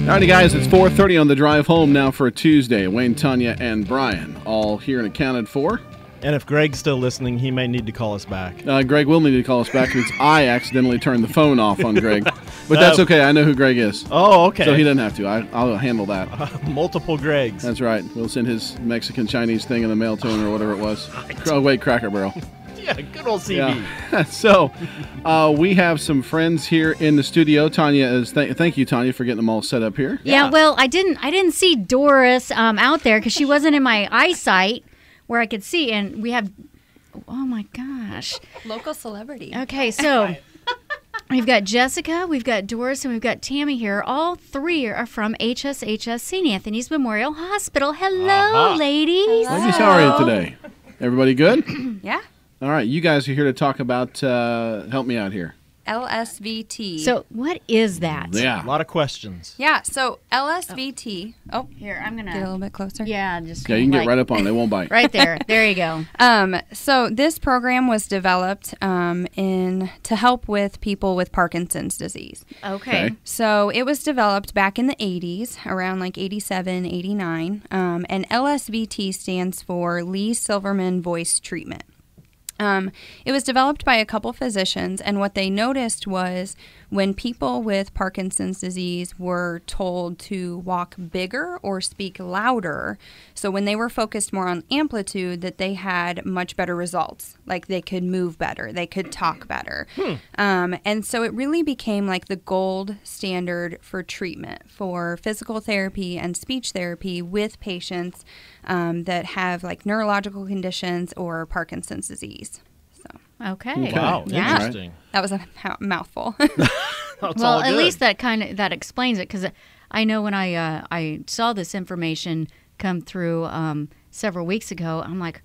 Alrighty, guys, it's 4:30 on the drive home now for a Tuesday. Wayne, Tanya, and Brian all here and accounted for. And if Greg's still listening, he may need to call us back. Greg will need to call us back because I accidentally turned the phone off on Greg. But that's okay. I know who Greg is. Oh, okay. So he doesn't have to. I'll handle that. Multiple Gregs. That's right. We'll send his Mexican-Chinese thing in the mail to him or whatever it was. Oh, wait, Cracker Barrel. Yeah, good old CB. Yeah. So we have some friends here in the studio. Tanya is. Thank you, Tanya, for getting them all set up here. Yeah. Well, I didn't see Doris out there because she wasn't in my eyesight where I could see, and we have. Oh my gosh. Local celebrity. Okay, so we've got Jessica, we've got Doris, and we've got Tammy here. All three are from HSHS St. Anthony's Memorial Hospital. Hello, ladies. Ladies, how are you today? Everybody good? Yeah. All right, you guys are here to talk about, help me out here. LSVT. So what is that? Yeah. A lot of questions. Yeah, so LSVT. Oh, Here, I'm going get a little bit closer. Yeah, just Yeah, you can get right up on it. They won't bite. right there. There you go. So this program was developed to help with people with Parkinson's disease. Okay. So it was developed back in the 80s, around like 87, 89. And LSVT stands for Lee Silverman Voice Treatment. It was developed by a couple physicians, and what they noticed was when people with Parkinson's disease were told to walk bigger or speak louder, so when they were focused more on amplitude, that they had much better results. Like they could move better, they could talk better. And so it really became like the gold standard for treatment for physical therapy and speech therapy with patients that have like neurological conditions or Parkinson's disease. Okay. Wow, Yeah. interesting. That was a mouthful. That's Well, all at good. least that explains it, because I know when I saw this information come through several weeks ago, I'm like,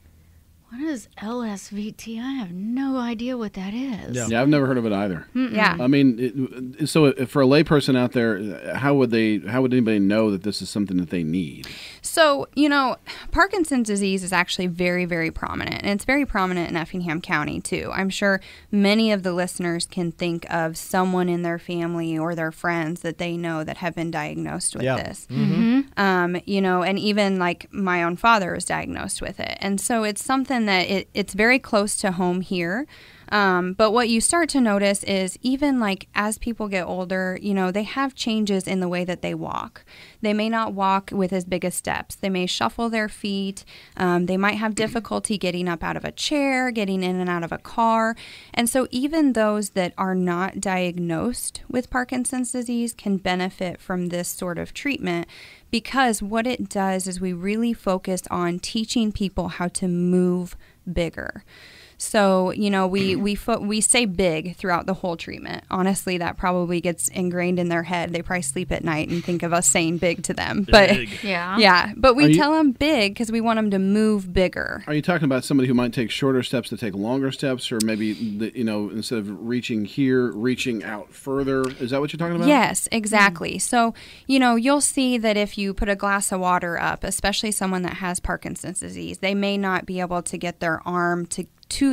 what is LSVT? I have no idea what that is. Yeah. Yeah, I've never heard of it either. Yeah. I mean, so for a layperson out there, how would anybody know that this is something that they need? So, Parkinson's disease is actually very, very prominent, and it's very prominent in Effingham County, too. I'm sure many of the listeners can think of someone in their family or their friends that they know that have been diagnosed with this. And even like my own father was diagnosed with it. And so it's something that it's very close to home here. But what you start to notice is even like as people get older, they have changes in the way that they walk. They may not walk with as big as steps. They may shuffle their feet. They might have difficulty getting up out of a chair, getting in and out of a car. And so even those that are not diagnosed with Parkinson's disease can benefit from this sort of treatment, because what it does is we really focus on teaching people how to move bigger. So, we say big throughout the whole treatment. Honestly, that probably gets ingrained in their head. They probably sleep at night and think of us saying big to them. Big. Yeah. But we tell them big because we want them to move bigger. Are you talking about somebody who might take shorter steps to take longer steps, or maybe, instead of reaching here, reaching out further? Is that what you're talking about? Yes, exactly. So, you'll see that if you put a glass of water up, especially someone that has Parkinson's disease, they may not be able to get their arm to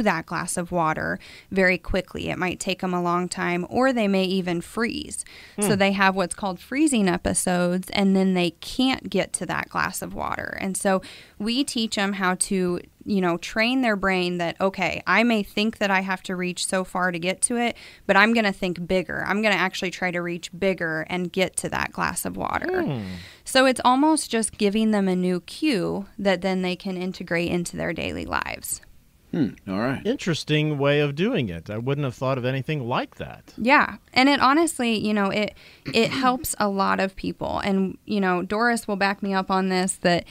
that glass of water very quickly. It might take them a long time, or they may even freeze. So they have what's called freezing episodes, and then they can't get to that glass of water. And so we teach them how to, train their brain that, okay, I may think that I have to reach so far to get to it, but I'm going to think bigger. I'm going to actually try to reach bigger and get to that glass of water. So it's almost just giving them a new cue that then they can integrate into their daily lives. All right. Interesting way of doing it. I wouldn't have thought of anything like that. Yeah. And it honestly, it helps a lot of people. And, Doris will back me up on this, that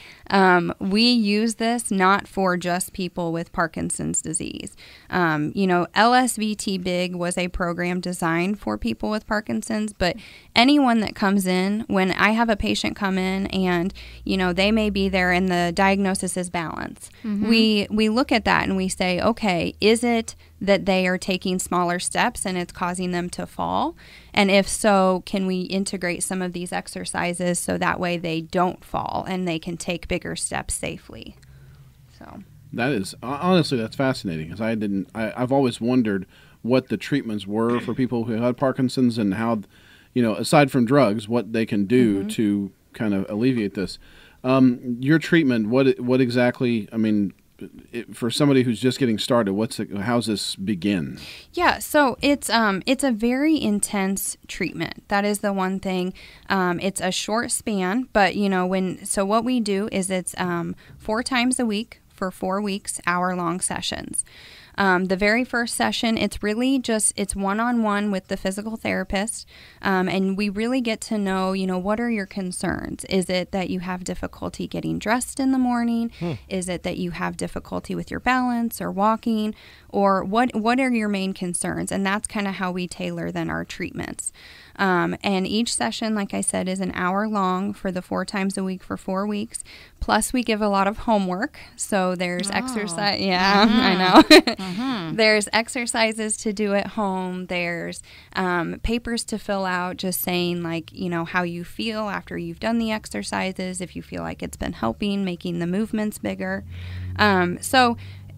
we use this not for just people with Parkinson's disease. LSVT Big was a program designed for people with Parkinson's, but anyone that comes in, when I have a patient come in and, they may be there and the diagnosis is balance, we look at that and we say, okay, is it that they are taking smaller steps and it's causing them to fall? And if so, can we integrate some of these exercises so that way they don't fall and they can take bigger steps safely? So That is, honestly, that's fascinating, because I've always wondered what the treatments were for people who had Parkinson's, and how, aside from drugs, what they can do to kind of alleviate this. Your treatment, what exactly, for somebody who's just getting started, how's this begin? Yeah, so it's a very intense treatment. That is the one thing. It's a short span, but what we do is it's 4 times a week for 4 weeks, hour-long sessions. The very first session, it's really it's one-on-one with the physical therapist, and we really get to know, what are your concerns? Is it that you have difficulty getting dressed in the morning? Is it that you have difficulty with your balance or walking? Or what are your main concerns? And that's kind of how we tailor then our treatments. And each session, like I said, is an hour long for the 4 times a week for 4 weeks. Plus, we give a lot of homework. So there's exercise. Yeah, I know. There's exercises to do at home. There's papers to fill out just saying, how you feel after you've done the exercises, if you feel like it's been helping, making the movements bigger.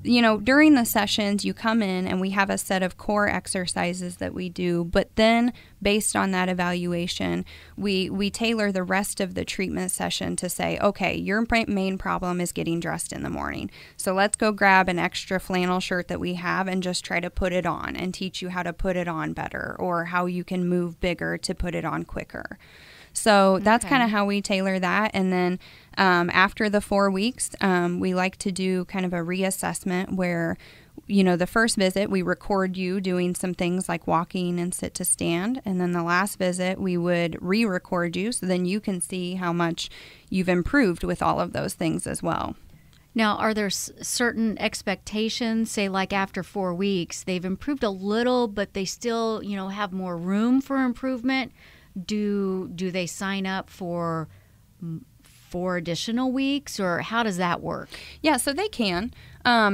During the sessions, you come in and we have a set of core exercises that we do, but then based on that evaluation, we tailor the rest of the treatment session to say, okay, your main problem is getting dressed in the morning. So let's go grab an extra flannel shirt that we have and just try to put it on and teach you how to put it on better or how you can move bigger to put it on quicker. So that's kind of how we tailor that. And then after the 4 weeks, we like to do kind of a reassessment where, the first visit, we record you doing some things like walking and sit to stand. And then the last visit, we would re-record you so then you can see how much you've improved with all of those things as well. Now, are there certain expectations, say like after 4 weeks, they've improved a little, but they still, have more room for improvement? Do they sign up for 4 additional weeks, or how does that work? Yeah, so they can.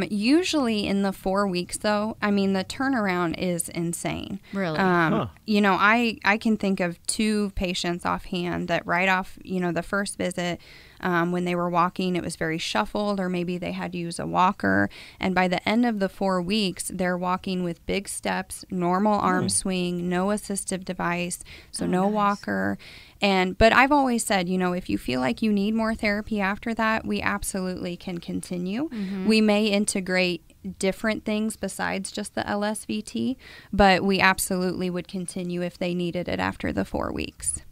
Usually in the 4 weeks, though, the turnaround is insane. Really? I can think of 2 patients offhand that right off, the first visit, when they were walking, it was very shuffled, or maybe they had to use a walker. And by the end of the 4 weeks, they're walking with big steps, normal arm swing, no assistive device, so no walker. But I've always said, if you feel like you need more therapy after that, we absolutely can continue. We may integrate different things besides just the LSVT, but we absolutely would continue if they needed it after the 4 weeks.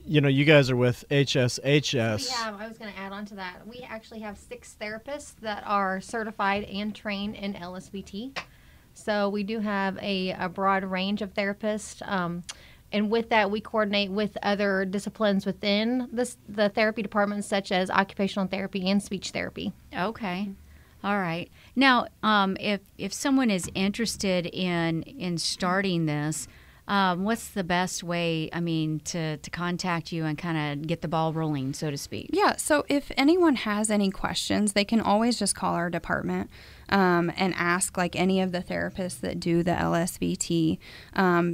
You guys are with HSHS. I was going to add on to that. We actually have 6 therapists that are certified and trained in LSVT. So we do have a broad range of therapists. And with that, we coordinate with other disciplines within the therapy departments, such as occupational therapy and speech therapy. Okay. All right. Now, if someone is interested in starting this, what's the best way, to contact you and kind of get the ball rolling, so to speak? Yeah, so if anyone has any questions, they can always just call our department and ask any of the therapists that do the LSVT.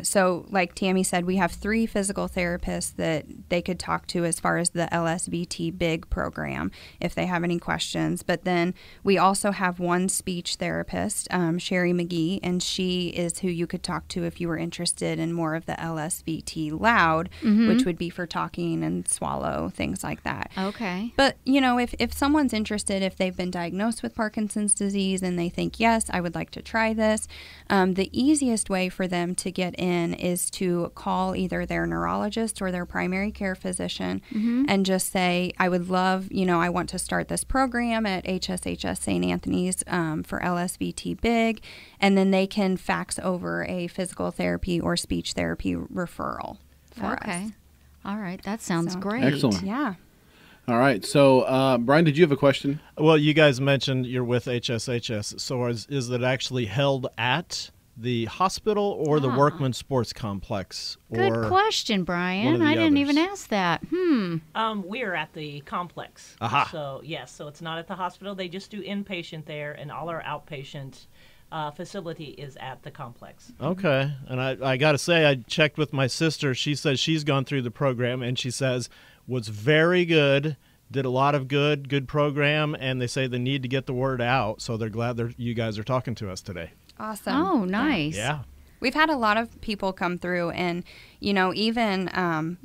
So like Tammy said, we have 3 physical therapists that they could talk to as far as the LSVT Big program if they have any questions. But then we also have 1 speech therapist, Sheri McGee, and she is who you could talk to if you were interested in more of the LSVT loud, which would be for talking and swallow, things like that. Okay. But, if someone's interested, if they've been diagnosed with Parkinson's disease and they think, yes, I would like to try this, the easiest way for them to get in is to call either their neurologist or their primary care physician and just say, I would love, I want to start this program at HSHS St. Anthony's for LSVT Big, and then they can fax over a physical therapy or speech therapy referral for us. All right. That sounds great. Excellent. Yeah. All right. So, Brian, did you have a question? Well, you guys mentioned you're with HSHS. So is it actually held at the hospital or the Workman Sports Complex? Good question, Brian. I didn't even ask that. We are at the complex. Aha. So, yes, so it's not at the hospital. They just do inpatient there, and all our outpatient facility is at the complex. Okay. And I got to say, I checked with my sister. She says she's gone through the program, and she says was very good, did a lot of good program, and they say they need to get the word out, so they're glad you guys are talking to us today. Awesome. Oh, nice. Yeah. We've had a lot of people come through, and even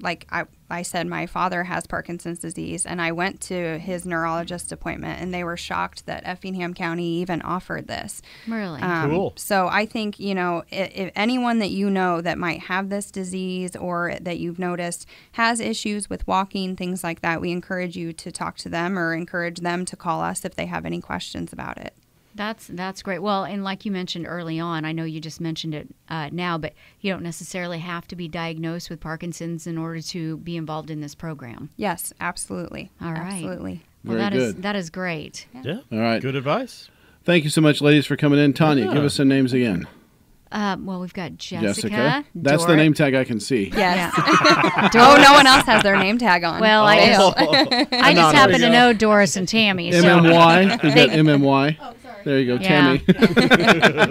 like I said, my father has Parkinson's disease, and I went to his neurologist appointment, and they were shocked that Effingham County even offered this. Really? Cool. So I think, if anyone that that might have this disease or that you've noticed has issues with walking, things like that, we encourage you to talk to them or encourage them to call us if they have any questions about it. That's great. Well, and like you mentioned early on, I know you just mentioned it now, but you don't necessarily have to be diagnosed with Parkinson's in order to be involved in this program. Yes, absolutely. All right. Absolutely. Well, Very good. that is great. Yeah. All right. Good advice. Thank you so much, ladies, for coming in. Tanya, Yeah. give us some names again. Well, we've got Jessica. That's the Dor- name tag I can see. Yes. Yeah. Oh, no one else has their name tag on. Well, I just happen to know Doris and Tammy. So MMY. We've got MMY. Oh, sorry. There you go, Yeah. Tammy.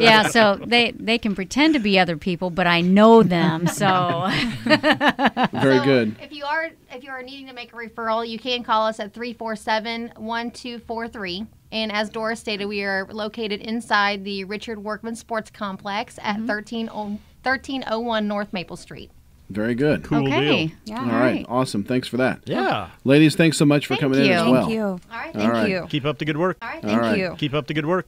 yeah, so they can pretend to be other people, but I know them. So Very good. If you are needing to make a referral, you can call us at 347-1243. And as Doris stated, we are located inside the Richard Workman Sports Complex at 1301 North Maple Street. Very good. Cool okay. deal. Yeah. All right. Awesome. Thanks for that. Yeah. Ladies, thanks so much for Thank coming in you. as well. Thank you. All right. All right. Thank you. Keep up the good work. All right. All Thank right. you. Keep up the good work.